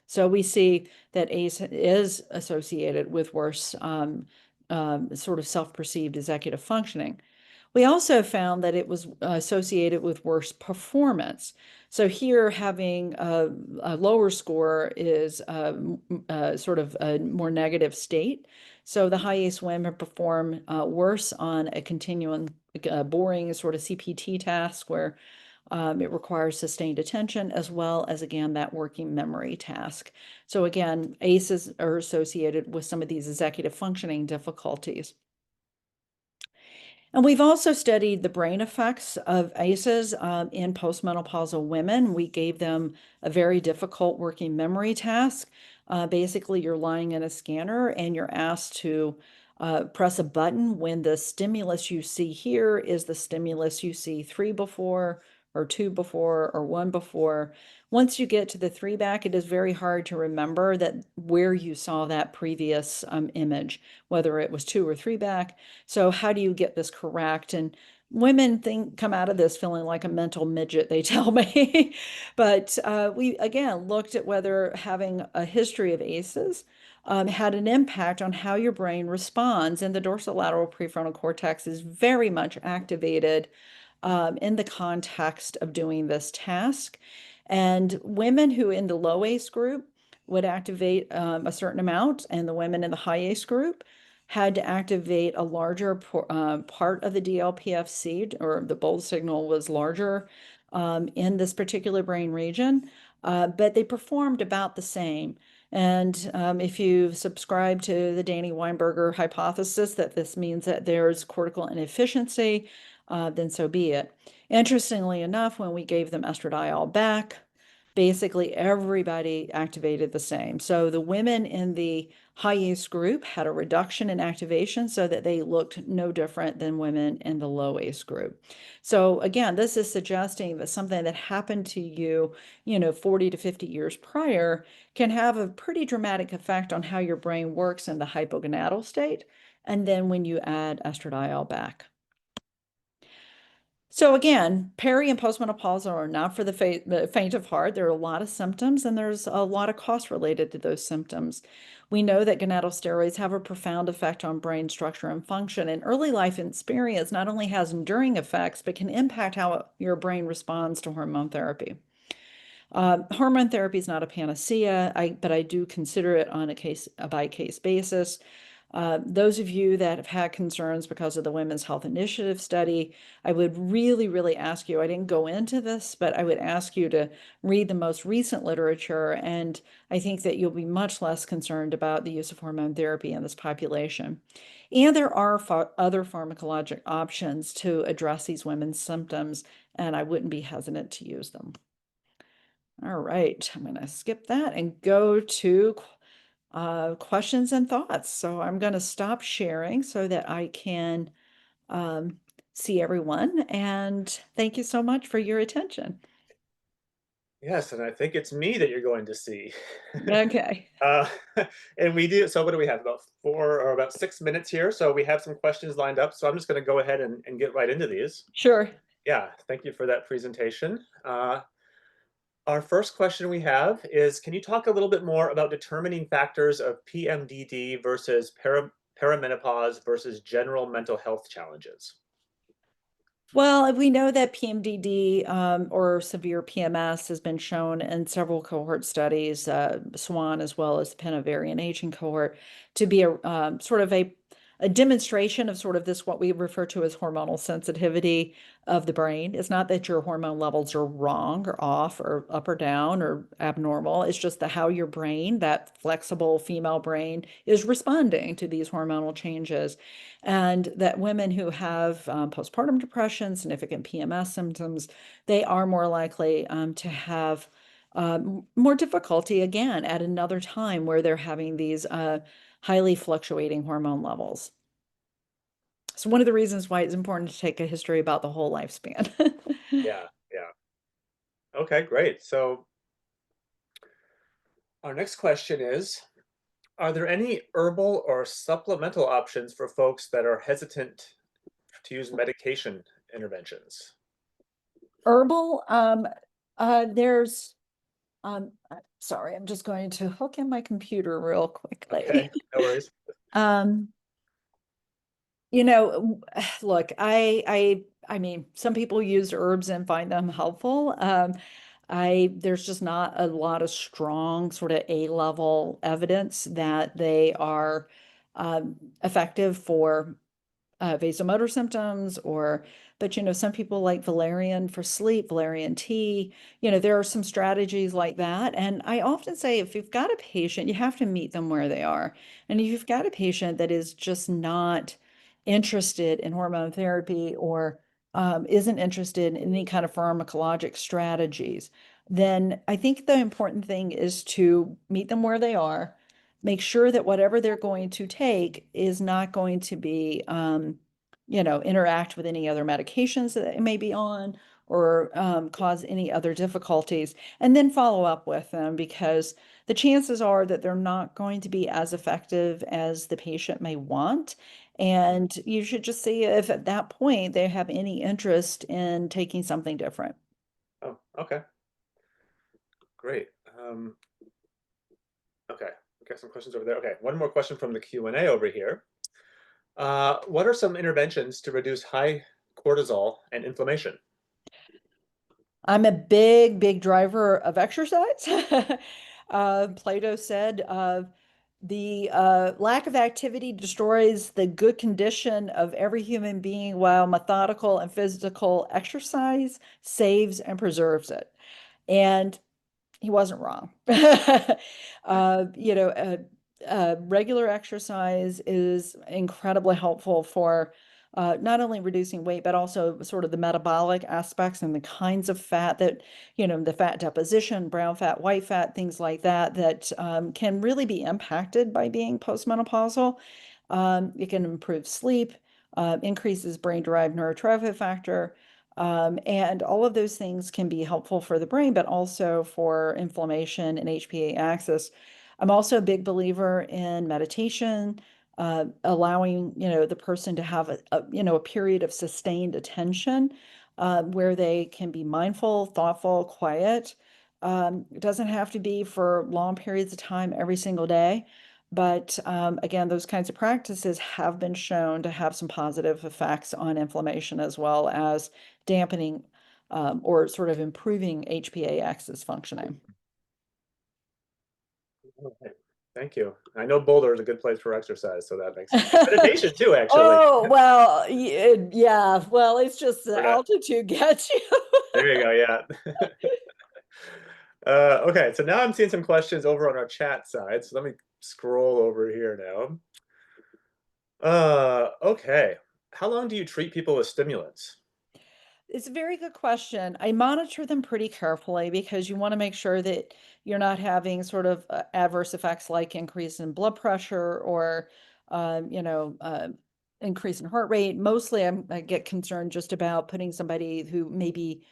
[SPEAKER 3] So we see that ACE is associated with worse sort of self-perceived executive functioning. We also found that it was associated with worse performance. So here, having a lower score is sort of a more negative state. So the high ACE women perform worse on a continuing, boring sort of CPT task where it requires sustained attention as well as, again, that working memory task. So again, ACEs are associated with some of these executive functioning difficulties. And we've also studied the brain effects of ACEs in postmenopausal women. We gave them a very difficult working memory task. Basically, you're lying in a scanner and you're asked to press a button when the stimulus you see here is the stimulus you see 3 before, or 2 before, or 1 before. Once you get to the 3 back, it is very hard to remember that where you saw that previous image, whether it was 2 or 3 back. So how do you get this correct? And women come out of this feeling like a mental midget, they tell me. But we, again, looked at whether having a history of ACEs had an impact on how your brain responds. And the dorsolateral prefrontal cortex is very much activated in the context of doing this task. And women who in the low ACE group would activate a certain amount, and the women in the high ACE group had to activate a larger part of the DLPFC, or the bold signal was larger in this particular brain region, but they performed about the same. And if you subscribe to the Danny Weinberger hypothesis that this means that there's cortical inefficiency, then so be it. Interestingly enough, when we gave them estradiol back, basically everybody activated the same. So the women in the high ACE group had a reduction in activation so that they looked no different than women in the low ACE group. So again, this is suggesting that something that happened to you, 40 to 50 years prior can have a pretty dramatic effect on how your brain works in the hypogonadal state. And then when you add estradiol back. So again, peri and postmenopausal are not for the faint of heart. There are a lot of symptoms and there's a lot of cost related to those symptoms. We know that gonadal steroids have a profound effect on brain structure and function, and early life experience not only has enduring effects, but can impact how your brain responds to hormone therapy. Hormone therapy is not a panacea, but I do consider it on a case-by-case basis. Those of you that have had concerns because of the Women's Health Initiative study, I would really, really ask you, I didn't go into this, but I would ask you to read the most recent literature, and I think that you'll be much less concerned about the use of hormone therapy in this population. And there are other pharmacologic options to address these women's symptoms, and I wouldn't be hesitant to use them. All right, I'm going to skip that and go to questions and thoughts. So I'm going to stop sharing so that I can see everyone. And thank you so much for your attention.
[SPEAKER 1] Yes, and I think it's me that you're going to see.
[SPEAKER 3] Okay.
[SPEAKER 1] Uh, and we do, so what do we have? About 6 minutes here. So we have some questions lined up. So I'm just going to go ahead and get right into these.
[SPEAKER 3] Sure.
[SPEAKER 1] Yeah, thank you for that presentation. Our first question we have is, can you talk a little bit more about determining factors of PMDD versus perimenopause versus general mental health challenges?
[SPEAKER 3] Well, we know that PMDD or severe PMS has been shown in several cohort studies, SWAN as well as the Penavarian aging cohort, to be a sort of a demonstration of sort of this what we refer to as hormonal sensitivity of the brain. It's not that your hormone levels are wrong or off or up or down or abnormal. It's just how your brain, that flexible female brain, is responding to these hormonal changes. And that women who have postpartum depression, significant PMS symptoms, they are more likely to have more difficulty again at another time where they're having these highly fluctuating hormone levels. So one of the reasons why it's important to take a history about the whole lifespan.
[SPEAKER 1] Yeah, yeah. Okay, great. So our next question is, are there any herbal or supplemental options for folks that are hesitant to use medication interventions?
[SPEAKER 3] Herbal, there's sorry, I'm just going to hook in my computer real quickly.
[SPEAKER 1] Okay, no worries.
[SPEAKER 3] Um, you know, look, I mean, some people use herbs and find them helpful. There's just not a lot of strong sort of A-level evidence that they are effective for vasomotor symptoms but some people like valerian for sleep, valerian tea. There are some strategies like that. And I often say if you've got a patient, you have to meet them where they are. And if you've got a patient that is just not interested in hormone therapy or isn't interested in any kind of pharmacologic strategies, then I think the important thing is to meet them where they are, make sure that whatever they're going to take is not going to be, interact with any other medications that they may be on or cause any other difficulties, and then follow up with them because the chances are that they're not going to be as effective as the patient may want. And you should just see if at that point they have any interest in taking something different.
[SPEAKER 1] Oh, okay, great. Okay, we got some questions over there. Okay, one more question from the Q&A over here. What are some interventions to reduce high cortisol and inflammation?
[SPEAKER 3] I'm a big, big driver of exercise. Plato said, the lack of activity destroys the good condition of every human being, while methodical and physical exercise saves and preserves it. And he wasn't wrong. Uh, you know, uh, Regular exercise is incredibly helpful for not only reducing weight, but also sort of the metabolic aspects and the kinds of fat that, the fat deposition, brown fat, white fat, things like that, that can really be impacted by being postmenopausal. It can improve sleep, increases brain-derived neurotrophic factor, and all of those things can be helpful for the brain, but also for inflammation and HPA axis. I'm also a big believer in meditation, allowing, the person to have a period of sustained attention, where they can be mindful, thoughtful, quiet. It doesn't have to be for long periods of time every single day. But again, those kinds of practices have been shown to have some positive effects on inflammation as well as dampening or sort of improving HPA axis functioning.
[SPEAKER 1] Okay, thank you. I know Boulder is a good place for exercise, so that makes sense. Meditation too, actually.
[SPEAKER 3] Oh, well, yeah. Well, it's just the
[SPEAKER 1] We're not,
[SPEAKER 3] altitude gets you.
[SPEAKER 1] there you go, yeah. Okay, so now I'm seeing some questions over on our chat side, so let me scroll over here now. Okay. How long do you treat people with stimulants?
[SPEAKER 3] It's a very good question. I monitor them pretty carefully because you want to make sure that you're not having sort of adverse effects like increase in blood pressure or, um, you know, uh, increase in heart rate. Mostly, I get concerned just about putting somebody who may be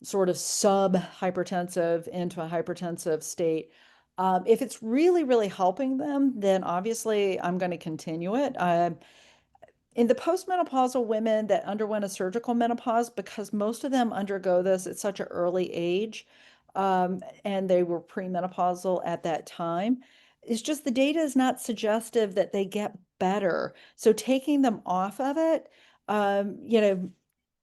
[SPEAKER 3] sort of sub-hypertensive into a hypertensive state. If it's really, really helping them, then obviously I'm going to continue it. In the postmenopausal women that underwent a surgical menopause, because most of them undergo this at such an early age, and they were premenopausal at that time. It's just the data is not suggestive that they get better. So taking them off of it,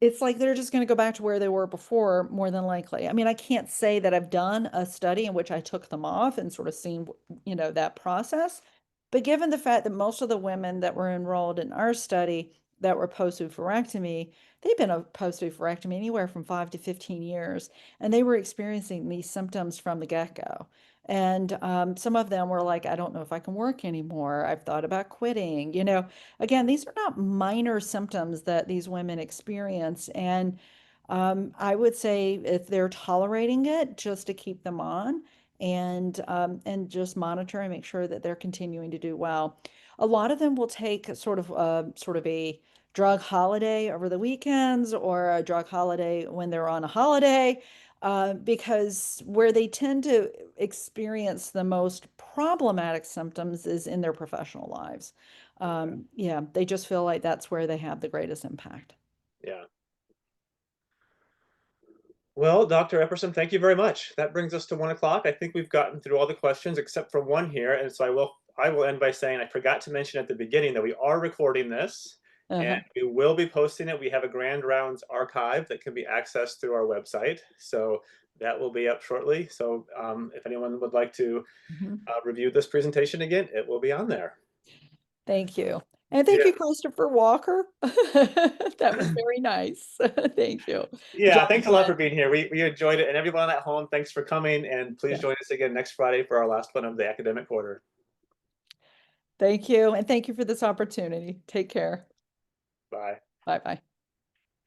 [SPEAKER 3] it's like they're just going to go back to where they were before, more than likely. I mean, I can't say that I've done a study in which I took them off and sort of seen, that process. But given the fact that most of the women that were enrolled in our study that were post-oophorectomy, they've been post-oophorectomy anywhere from 5 to 15 years, and they were experiencing these symptoms from the get-go. And some of them were like, I don't know if I can work anymore. I've thought about quitting. Again, these are not minor symptoms that these women experience. And I would say if they're tolerating it, just to keep them on and just monitor and make sure that they're continuing to do well. A lot of them will take sort of a drug holiday over the weekends or a drug holiday when they're on a holiday, because where they tend to experience the most problematic symptoms is in their professional lives. Yeah, they just feel like that's where they have the greatest impact.
[SPEAKER 1] Yeah. Well, Dr. Epperson, thank you very much. That brings us to 1 o'clock. I think we've gotten through all the questions except for one here. And so I will end by saying I forgot to mention at the beginning that we are recording this and
[SPEAKER 3] Uh-huh.
[SPEAKER 1] we will be posting it. We have a Grand Rounds archive that can be accessed through our website. So that will be up shortly. So if anyone would like to
[SPEAKER 3] Mhm.
[SPEAKER 1] review this presentation again, it will be on there.
[SPEAKER 3] Thank you. And thank
[SPEAKER 1] Yeah.
[SPEAKER 3] you, Christopher Walker. That was very nice. Thank you.
[SPEAKER 1] Yeah, thanks a lot for
[SPEAKER 3] Jonathan.
[SPEAKER 1] being here. We enjoyed it. And everyone at home, thanks for coming. And please
[SPEAKER 3] Yeah.
[SPEAKER 1] join us again next Friday for our last one of the academic quarter.
[SPEAKER 3] Thank you. And thank you for this opportunity. Take care.
[SPEAKER 1] Bye.
[SPEAKER 3] Bye bye.